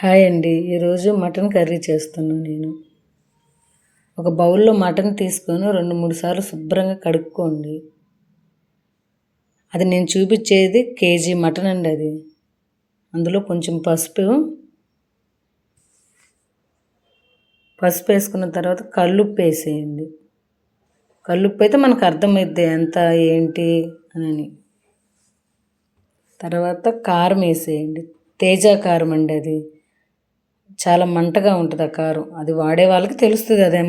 Hi అండి. ఈరోజు mutton curry చేస్తున్నాను నేను. ఒక బౌల్లో మటన్ తీసుకొని 2-3 సార్లు శుభ్రంగా కడుక్కోండి. అది నేను చూపించేది కేజీ మటన్ అండి. అది అందులో కొంచెం పసుపు వేసుకున్న తర్వాత కల్లుప్పు వేసేయండి. కల్లుప్పు అయితే మనకు అర్థమైద్ది ఎంత ఏంటి అని. తర్వాత కారం వేసేయండి. తేజ కారం అండి. అది చాలా మంటగా ఉంటుంది ఆ కారం. అది వాడే వాళ్ళకి తెలుస్తుంది అదే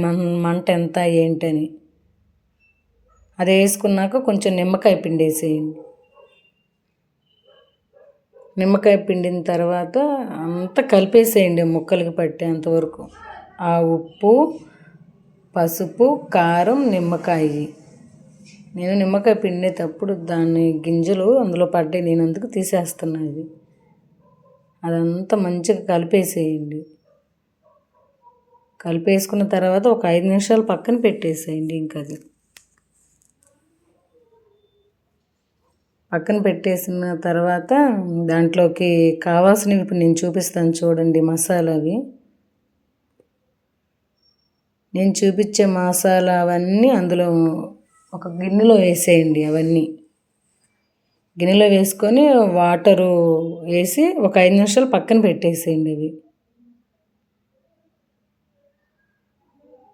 మంట ఎంత ఏంటని. అది వేసుకున్నాక కొంచెం నిమ్మకాయ పిండి వేసేయండి. నిమ్మకాయ పిండిన తర్వాత అంతా కలిపేసేయండి ముక్కలకి పట్టేంతవరకు. ఆ ఉప్పు, పసుపు, కారం, నిమ్మకాయ. నేను నిమ్మకాయ పిండేటప్పుడు దాన్ని గింజలు అందులో పడ్డాయి, నేను అందుకు తీసేస్తున్నాను. ఇది అదంతా మంచిగా కలిపేసేయండి. కలిపేసుకున్న తర్వాత ఒక 5 నిమిషాలు పక్కన పెట్టేసేయండి. ఇంకా అది పక్కన పెట్టేసిన తర్వాత దాంట్లోకి కావాల్సినవి ఇప్పుడు నేను చూపిస్తాను చూడండి. మసాలా అవి నేను చూపించే మసాలా అవన్నీ అందులో ఒక గిన్నెలో వేసేయండి. అవన్నీ గిన్నెలో వేసుకొని వాటరు వేసి ఒక 5 నిమిషాలు పక్కన పెట్టేసేయండి. అవి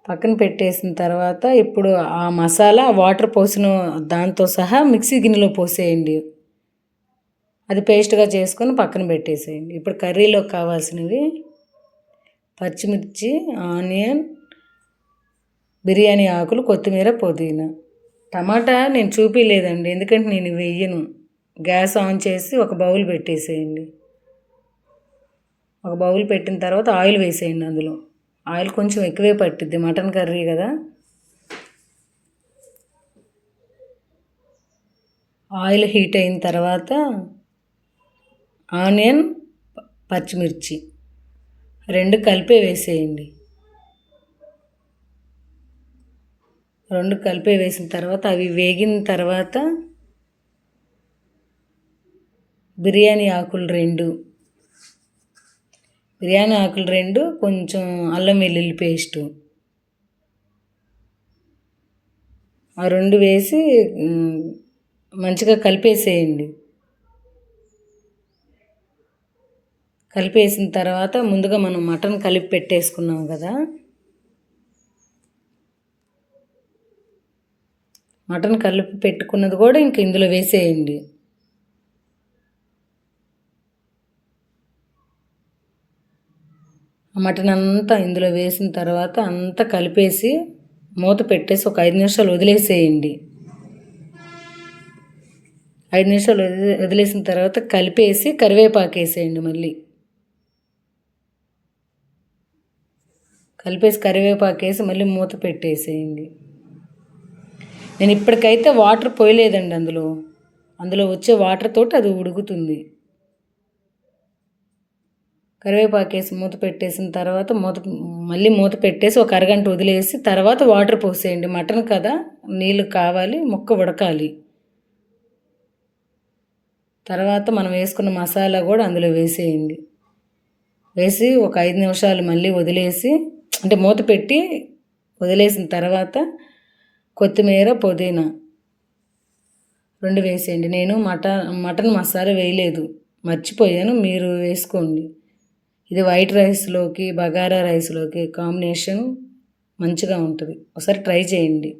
పక్కన పెట్టేసిన తర్వాత ఇప్పుడు ఆ మసాలా వాటర్ పోసిన దాంతో సహా మిక్సీ గిన్నెలో పోసేయండి. అది పేస్ట్గా చేసుకొని పక్కన పెట్టేసేయండి. ఇప్పుడు కర్రీలో కావాల్సినవి పచ్చిమిర్చి, ఆనియన్, బిర్యానీ ఆకులు, కొత్తిమీర, పుదీనా. టమాటా నేను చూపించలేదండి, ఎందుకంటే నేను వేయను. గ్యాస్ ఆన్ చేసి ఒక బౌల్ పెట్టేసేయండి. ఒక బౌల్ పెట్టిన తర్వాత ఆయిల్ వేసేయండి. అందులో ఆయిల్ కొంచెం ఎక్కువే పట్టిద్ది, మటన్ కర్రీ కదా. ఆయిల్ హీట్ అయిన తర్వాత ఆనియన్, పచ్చిమిర్చి 2 కలిపే వేసేయండి. 2 కలిపే వేసిన తర్వాత అవి వేగిన తర్వాత బిర్యానీ ఆకులు 2 కొంచెం అల్లం వెల్లుల్లి పేస్టు ఆ 2 వేసి మంచిగా కలిపేసేయండి. కలిపేసిన తర్వాత ముందుగా మనం మటన్ కలిపి పెట్టేసుకున్నాం కదా, మటన్ కలిపి పెట్టుకున్నది కూడా ఇంక ఇందులో వేసేయండి. మటన్ అంతా ఇందులో వేసిన తర్వాత అంతా కలిపేసి మూత పెట్టేసి ఒక 5 నిమిషాలు వదిలేసేయండి. 5 నిమిషాలు వదిలేసిన తర్వాత కలిపేసి కరివేపాకు వేసేయండి. మళ్ళీ కలిపేసి కరివేపాకు వేసి మళ్ళీ మూత పెట్టేసేయండి. నేను ఇప్పటికైతే వాటర్ పోయలేదండి. అందులో వచ్చే వాటర్ తోటి అది ఉడుకుతుంది. కరివేపాకు వేసి మూత పెట్టేసిన తర్వాత మళ్ళీ మూత పెట్టేసి ఒక అరగంట వదిలేసి తర్వాత వాటర్ పోసేయండి. మటన్ కదా, నీళ్ళు కావాలి, ముక్క ఉడకాలి. తర్వాత మనం వేసుకున్న మసాలా కూడా అందులో వేసేయండి. వేసి ఒక 5 నిమిషాలు మళ్ళీ వదిలేసి, అంటే మూత పెట్టి వదిలేసిన తర్వాత కొత్తిమీర, పుదీనా 2 వేసేయండి. నేను మటన్ మసాలా వేయలేదు, మర్చిపోయాను, మీరు వేసుకోండి. ఇది వైట్ రైస్లోకి, బగారా రైస్లోకి కాంబినేషన్ మంచిగా ఉంటుంది. ఒకసారి ట్రై చేయండి.